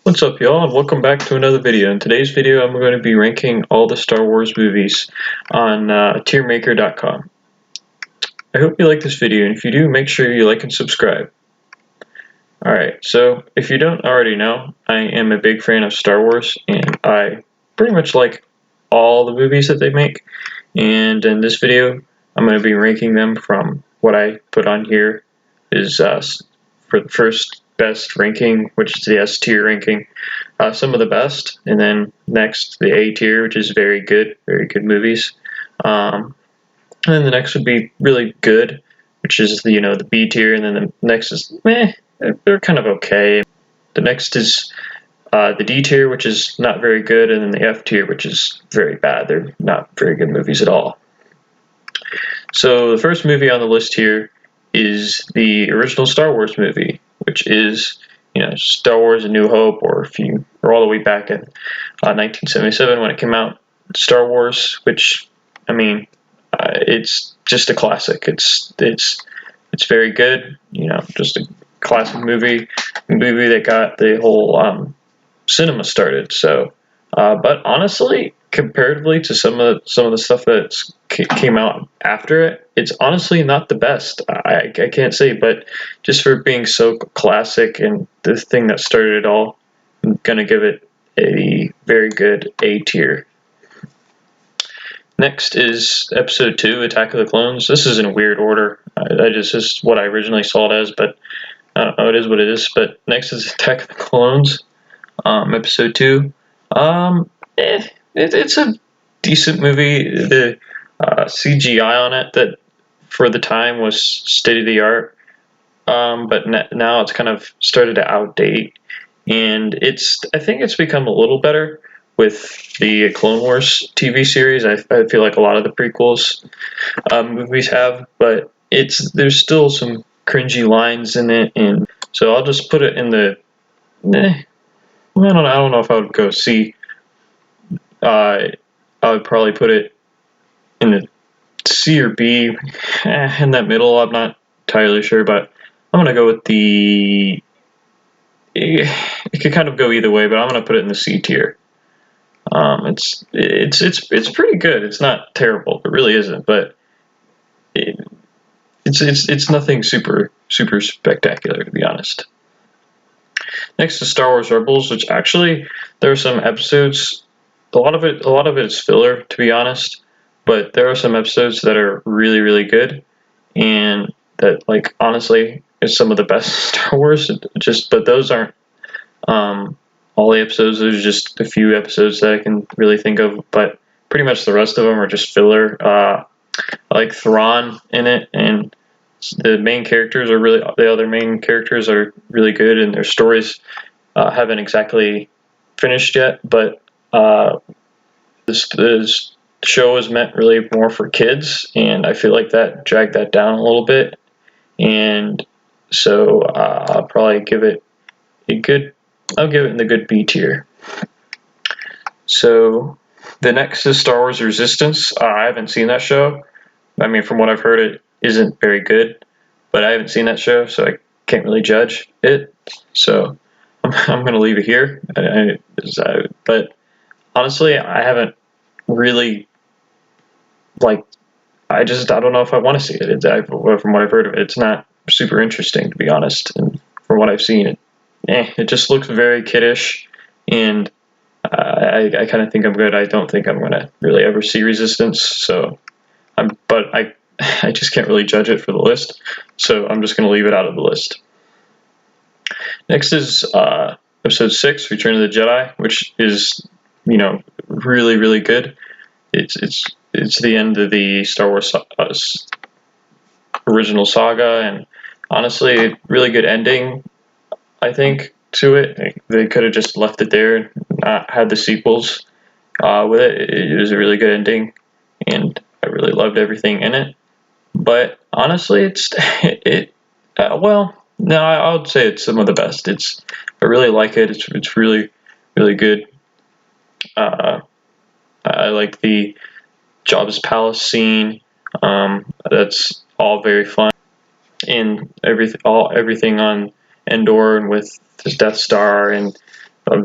What's up, y'all, and welcome back to another video. In today's video, I'm going to be ranking all the Star Wars movies on tiermaker.com. I hope you like this video, and if you do, make sure you like and subscribe. Alright, so if you don't already know, I am a big fan of Star Wars, and I pretty much like all the movies that they make. And in this video, I'm going to be ranking them from what I put on here is for the first best ranking, which is the S tier ranking, some of the best, and then next the A tier, which is very good movies. And then the next would be really good, which is the B tier, and then the next is meh, they're kind of okay. The next is the D tier, which is not very good, and then the F tier, which is very bad. They're not very good movies at all. So the first movie on the list here is the original Star Wars movie, which is Star Wars: A New Hope, or if you are all the way back in 1977 when it came out, Star Wars, which it's just a classic. It's very good. Just a classic movie that got the whole cinema started. So, but honestly, comparatively to some of the stuff that came out after it, it's honestly not the best. I can't say, but just for being so classic and the thing that started it all, I'm gonna give it a very good A tier. Next is Episode 2, Attack of the Clones. This is in a weird order. This is what I originally saw it as, but I don't know, it is what it is. But next is Attack of the Clones, Episode 2. It's a decent movie. The CGI on it, that for the time was state of the art, but now it's kind of started to outdate, and I think it's become a little better with the Clone Wars TV series. I feel like a lot of the prequels movies have, but there's still some cringy lines in it, and so I'll just put it in the I don't know if I would go C. I would probably put it in the C or B, in that middle. I'm not entirely sure, but I'm gonna go with the. It could kind of go either way, but I'm gonna put it in the C tier. It's pretty good. It's not terrible. It really isn't, but it's nothing super spectacular, to be honest. Next is Star Wars Rebels, which actually there are some episodes. A lot of it is filler, to be honest. But there are some episodes that are really good, and that, like, honestly, is some of the best Star Wars. But those aren't all the episodes. There's just a few episodes that I can really think of, but pretty much the rest of them are just filler. I like Thrawn in it, and the other main characters are really good, and their stories haven't exactly finished yet. But this show is meant really more for kids, and I feel like that dragged that down a little bit, and so I'll probably give it I'll give it in the good B tier. So the next is Star Wars Resistance. I haven't seen that show. From what I've heard, it isn't very good, but I haven't seen that show, so I can't really judge it. So I'm going to leave it here. But honestly, I haven't really, I don't know if I want to see it. From what I've heard of it, it's not super interesting, to be honest. And from what I've seen, it just looks very kiddish, and I kind of think I'm good. I don't think I'm going to really ever see Resistance, so but I just can't really judge it for the list, so I'm just going to leave it out of the list. Next is Episode 6, Return of the Jedi, which is really good. It's the end of the Star Wars original saga, and honestly, really good ending, I think, to it. They could have just left it there and not had the sequels with it. It was a really good ending, and I really loved everything in it. But honestly, no, I would say it's some of the best. I really like it. It's really good. I like the Jabba's palace scene. That's all very fun, and everything on Endor, and with the Death Star, and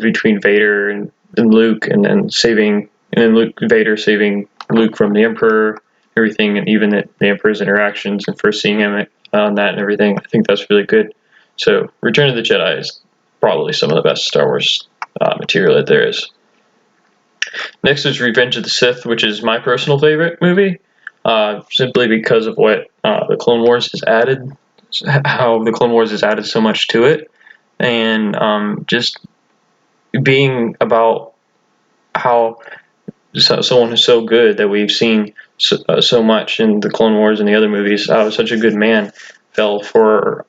between Vader and Luke, and then Vader saving Luke from the Emperor, everything, and even the Emperor's interactions and first seeing him on that and everything. I think that's really good. So Return of the Jedi is probably some of the best Star Wars material that there is. Next is Revenge of the Sith, which is my personal favorite movie, simply because of what the Clone Wars has added, how the Clone Wars has added so much to it, and just being about how someone who's so good that we've seen so much in the Clone Wars and the other movies, how such a good man fell for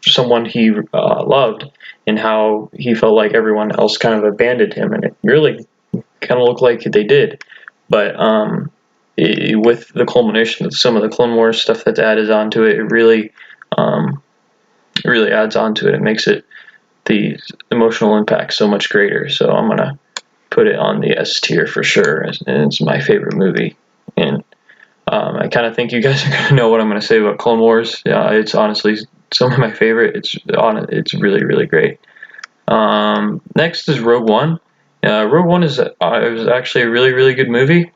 someone he loved, and how he felt like everyone else kind of abandoned him, and it really kind of looked like they did. But with the culmination of some of the Clone Wars stuff that's added onto it, it really adds onto it. It makes it the emotional impact so much greater. So I'm gonna put it on the S tier for sure, and it's my favorite movie. And I kind of think you guys are gonna know what I'm gonna say about Clone Wars. It's honestly some of my favorite. It's really, really great. Next is Rogue One. Rogue One is was actually a really, really good movie.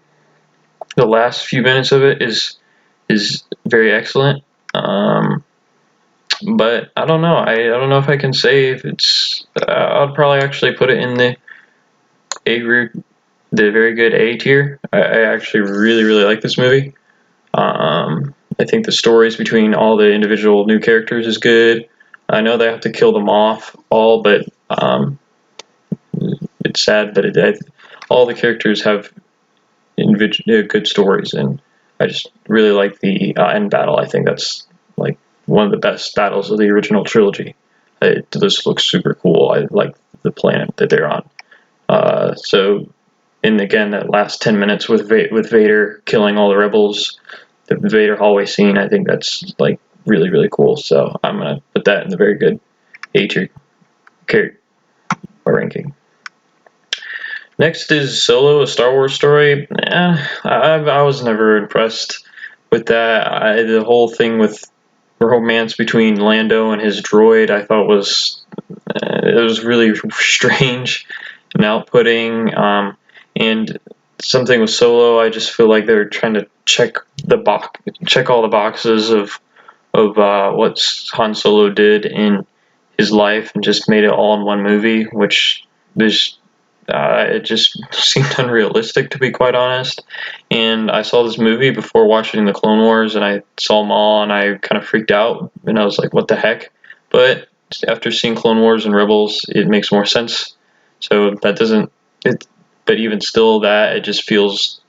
The last few minutes of it is very excellent. But I don't know. I don't know if I can say if it's. I'd probably actually put it in the very good A tier. I actually really, really like this movie. I think the stories between all the individual new characters is good. I know they have to kill them off all, but it's sad, but all the characters have good stories, and I just really like the end battle. I think that's like one of the best battles of the original trilogy. This looks super cool. I like the planet that they're on. And again, that last 10 minutes with Vader killing all the rebels, the Vader hallway scene, I think that's like really, really cool. So I'm gonna put that in the very good A tier ranking. Next is Solo, a Star Wars story. I was never impressed with that. The whole thing with romance between Lando and his droid, I thought was really strange and outputting. And something with Solo, I just feel like they're trying to check all the boxes of what Han Solo did in his life and just made it all in one movie, which it just seemed unrealistic, to be quite honest. And I saw this movie before watching the Clone Wars, and I saw them all, and I kind of freaked out, and I was like, what the heck? But after seeing Clone Wars and Rebels, it makes more sense. So that doesn't, but even still, that it just feels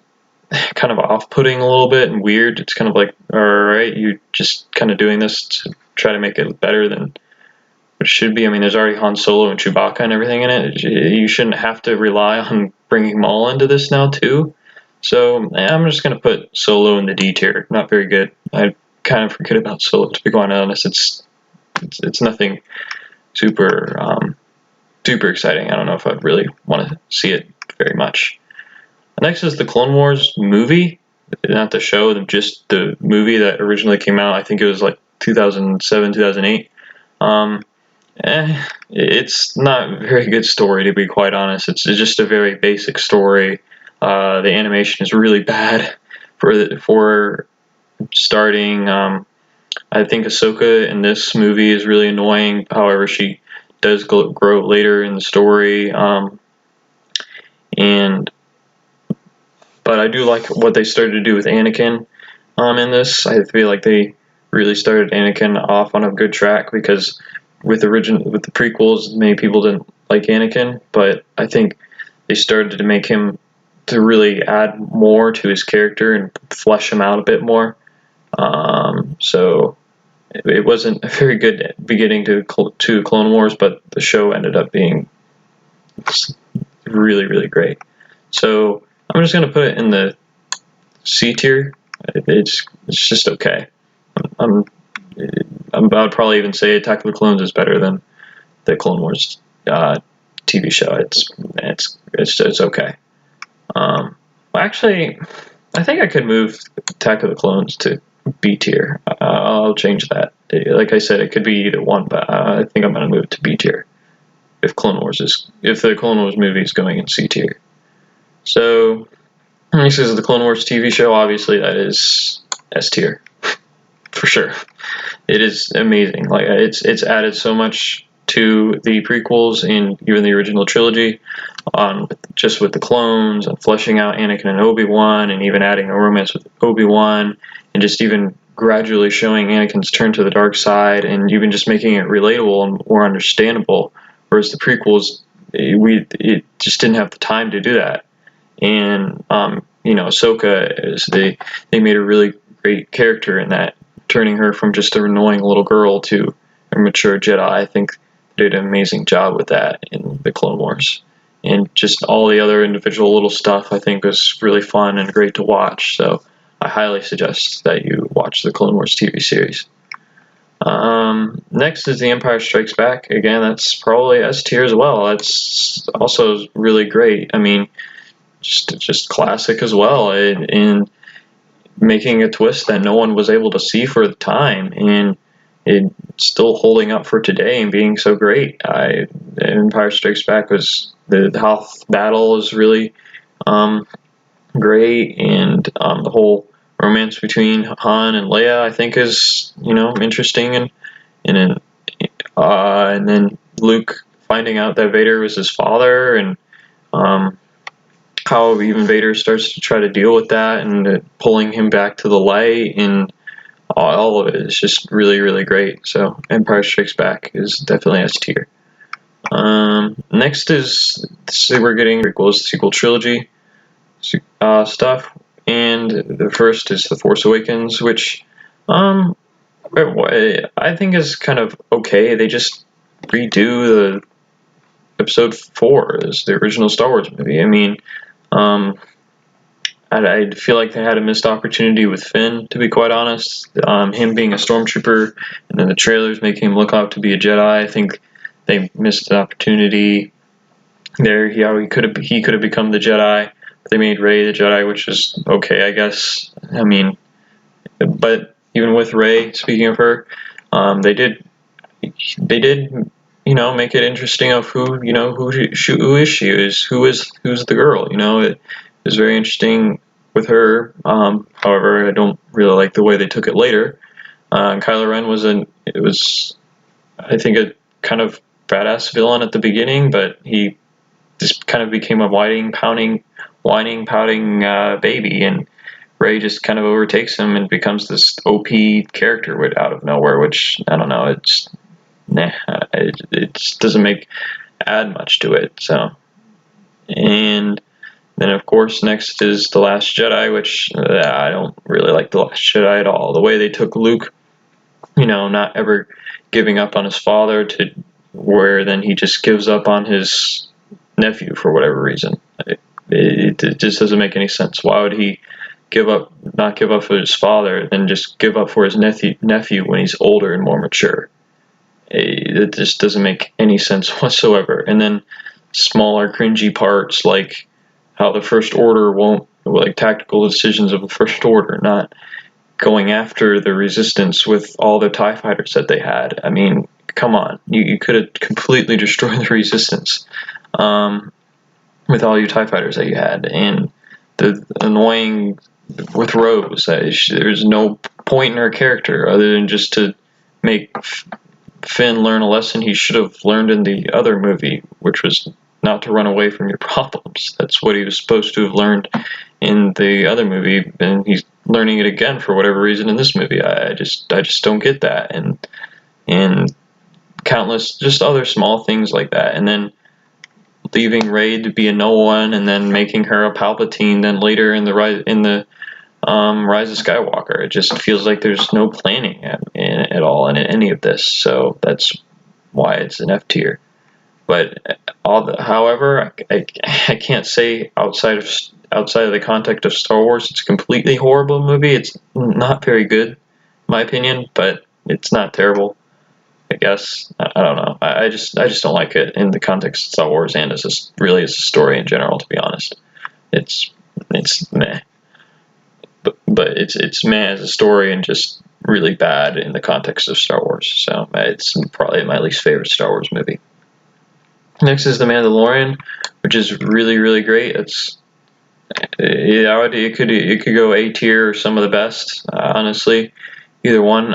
kind of off-putting a little bit and weird. It's kind of like, all right, you're just kind of doing this to try to make it better than what it should be. I mean, there's already Han Solo and Chewbacca and everything in it. You shouldn't have to rely on bringing them all into this now too. So I'm just gonna put Solo in the D tier. Not very good. I kind of forget about Solo, to be quite honest. It's nothing super super exciting. I don't know if I really want to see it very much. Next is the Clone Wars movie, not the show, just the movie that originally came out. I think it was like 2007, 2008. It's not a very good story, to be quite honest. It's just a very basic story. The animation is really bad for starting. I think Ahsoka in this movie is really annoying. However, she does grow later in the story. But I do like what they started to do with Anakin in this. I feel like they really started Anakin off on a good track, because with the prequels, many people didn't like Anakin, but I think they started to make him to really add more to his character and flesh him out a bit more. So it wasn't a very good beginning to Clone Wars, but the show ended up being really, really great. So I'm just gonna put it in the C tier. It's just okay. I'd probably even say Attack of the Clones is better than the Clone Wars TV show. It's okay. Actually, I think I could move Attack of the Clones to B tier. I'll change that. Like I said, it could be either one, but I think I'm gonna move it to B tier. if the Clone Wars movie is going in C tier. So this is the Clone Wars TV show. Obviously, that is S tier for sure. It is amazing. Like it's added so much to the prequels and even the original trilogy, just with the clones and fleshing out Anakin and Obi-Wan, and even adding a romance with Obi-Wan, and just even gradually showing Anakin's turn to the dark side, and even just making it relatable and more understandable. Whereas the prequels, it just didn't have the time to do that. And Ahsoka they made a really great character in that, turning her from just an annoying little girl to a mature Jedi. I think they did an amazing job with that in the Clone Wars. And just all the other individual little stuff I think was really fun and great to watch. So I highly suggest that you watch the Clone Wars TV series. Next is The Empire Strikes Back. Again, that's probably S tier as well. That's also really great. I mean, just classic as well, in making a twist that no one was able to see for the time, and it's still holding up for today and being so great. Empire Strikes Back the Hoth battle is really great, and the whole romance between Han and Leia I think is interesting, and then Luke finding out that Vader was his father, and how even Vader starts to try to deal with that, and pulling him back to the light, and all of it is just really, really great. So Empire Strikes Back is definitely S tier. Next we're getting prequels, sequel trilogy stuff, and the first is The Force Awakens, which I think is kind of okay. They just redo the Episode 4 as the original Star Wars movie. I mean, I feel like they had a missed opportunity with Finn, to be quite honest. Him being a stormtrooper, and then the trailers making him look out to be a Jedi. I think they missed an opportunity there. He could have become the Jedi. They made Rey the Jedi, which is okay, I guess. I mean, but even with Rey, speaking of her, they did make it interesting of who is she, who's the girl. It was very interesting with her. However, I don't really like the way they took it later. Kylo Ren was I think a kind of badass villain at the beginning, but he just kind of became a whining, pouting baby, and Rey just kind of overtakes him and becomes this OP character out of nowhere, which I don't know. It just doesn't add much to it. So, and then of course next is The Last Jedi, which I don't really like The Last Jedi at all. The way they took Luke, not ever giving up on his father, to where then he just gives up on his nephew for whatever reason. It just doesn't make any sense. Why would he not give up for his father, then just give up for his nephew when he's older and more mature? It just doesn't make any sense whatsoever. And then smaller cringy parts, like how the First Order tactical decisions of the First Order, not going after the Resistance with all the TIE fighters that they had. I mean, come on, you could have completely destroyed the Resistance with all your TIE fighters that you had. And the annoying with Rose, there's no point in her character other than just to make Finn learn a lesson he should have learned in the other movie, which was not to run away from your problems. That's what he was supposed to have learned in the other movie, and he's learning it again for whatever reason in this movie. I just don't get that, and countless just other small things like that. And then leaving Rey to be a no one, and then making her a Palpatine. Then later in the Rise of Skywalker, it just feels like there's no planning at all in any of this. So that's why it's an F tier. But however, I can't say outside of the context of Star Wars, it's a completely horrible movie. It's not very good, in my opinion, but it's not terrible, I guess. I don't know. I just don't like it in the context of Star Wars, and as a story in general. To be honest, it's meh. But it's meh as a story, and just really bad in the context of Star Wars. So it's probably my least favorite Star Wars movie. Next is The Mandalorian, which is really, really great. It could go A tier or some of the best. Honestly, either one.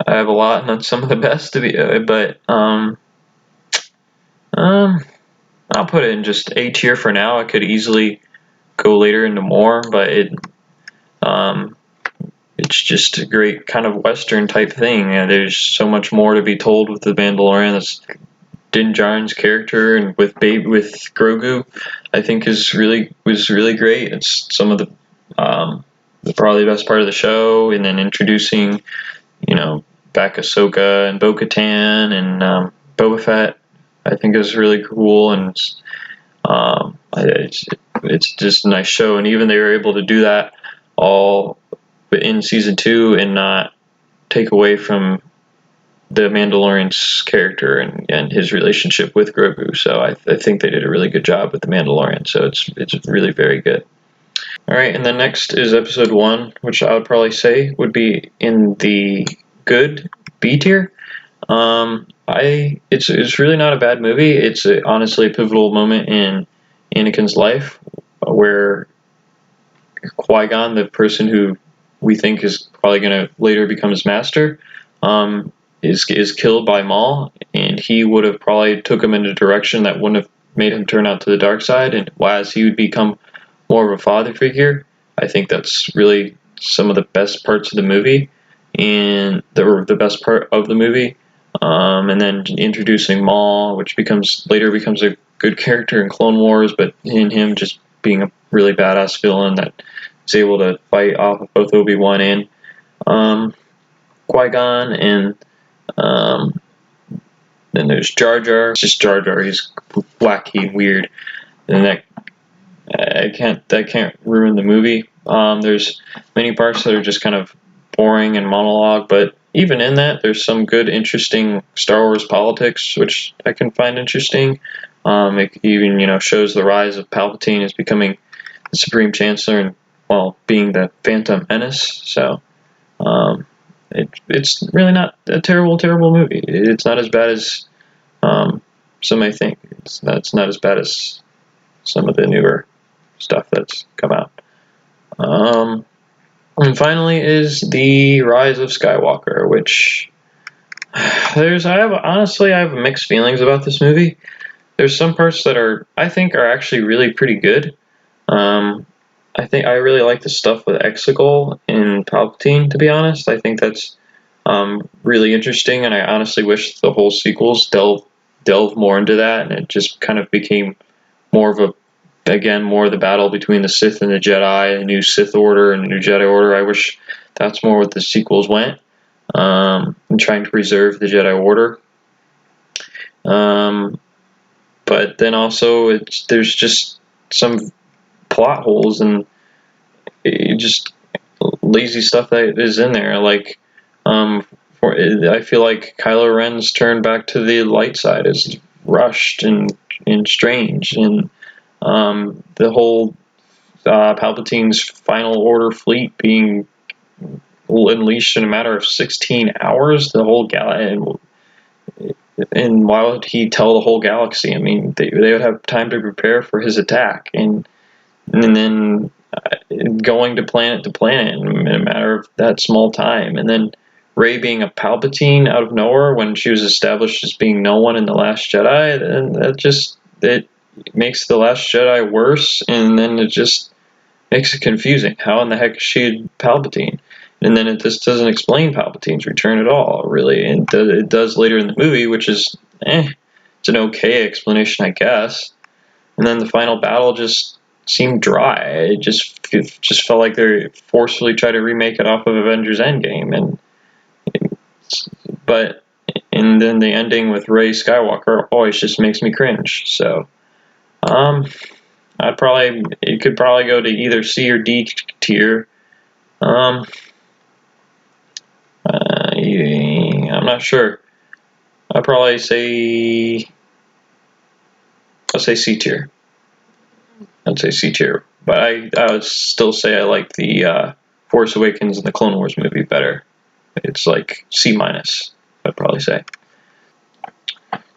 I have a lot, and not some of the best to be, but I'll put it in just A tier for now. I could easily go later into more, but it's just a great kind of Western type thing. There's so much more to be told with the Mandalorian. That's Din Djarin's character, and with Grogu, I think was really great. It's some of the probably the best part of the show, and then introducing back Ahsoka and Bo-Katan and Boba Fett, I think is really cool, and it's just a nice show. And even they were able to do that all in season 2 and not take away from the Mandalorian's character and his relationship with Grogu. So I think they did a really good job with the Mandalorian. So it's really very good. All right, and then next is episode 1, which I would probably say would be in the good B tier. It's really not a bad movie. It's honestly a pivotal moment in Anakin's life, where Qui-Gon, the person who we think is probably going to later become his master, is killed by Maul, and he would have probably took him in a direction that wouldn't have made him turn out to the dark side, and as he would become more of a father figure. I think that's really some of the best parts of the movie, and the best part of the movie. And then introducing Maul, which later becomes a good character in Clone Wars, but in him just being a really badass villain that is able to fight off of both Obi-Wan and Qui-Gon, and then there's Jar Jar. It's just Jar Jar. He's wacky, weird, and that can't ruin the movie. There's many parts that are just kind of boring and monologue, but even in that, there's some good, interesting Star Wars politics, which I can find interesting. It even shows the rise of Palpatine as becoming the Supreme Chancellor and being the Phantom Menace. So it's really not a terrible movie. It's not as bad as some may think. It's not as bad as some of the newer stuff that's come out. And finally is the Rise of Skywalker, which I have mixed feelings about this movie. There's some parts that I think are actually really pretty good. I think I really like the stuff with Exegol and Palpatine, to be honest. I think that's really interesting, and I honestly wish the whole sequels delve more into that, and it just kind of became more of the battle between the Sith and the Jedi, a new Sith Order and a new Jedi Order. I wish that's more what the sequels went, and trying to preserve the Jedi Order. But then also there's just some plot holes and just lazy stuff that is in there. Like, I feel like Kylo Ren's turn back to the light side is rushed and strange, and the whole Palpatine's Final Order fleet being unleashed in a matter of 16 hours. The whole and why would he tell the whole galaxy? I mean, they would have time to prepare for his attack, and then going to planet in a matter of that small time, and then Rey being a Palpatine out of nowhere when she was established as being no one in The Last Jedi, and it makes The Last Jedi worse, and then it just makes it confusing. How in the heck is she Palpatine? And then this doesn't explain Palpatine's return at all, really. And it does later in the movie, which is, it's an okay explanation, I guess. And then the final battle just seemed dry. It just felt like they forcefully tried to remake it off of Avengers Endgame. And then the ending with Rey Skywalker always just makes me cringe. So, it could probably go to either C or D tier. I'm not sure. I'll say C tier. I'd say C tier, but I would still say I like the Force Awakens and the Clone Wars movie better. It's like C minus, I'd probably say.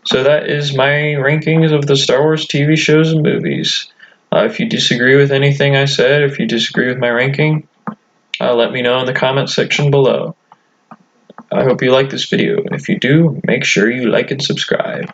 So that is my rankings of the Star Wars TV shows and movies. If you disagree with anything I said, if you disagree with my ranking, let me know in the comment section below. I hope you like this video, and if you do, make sure you like and subscribe.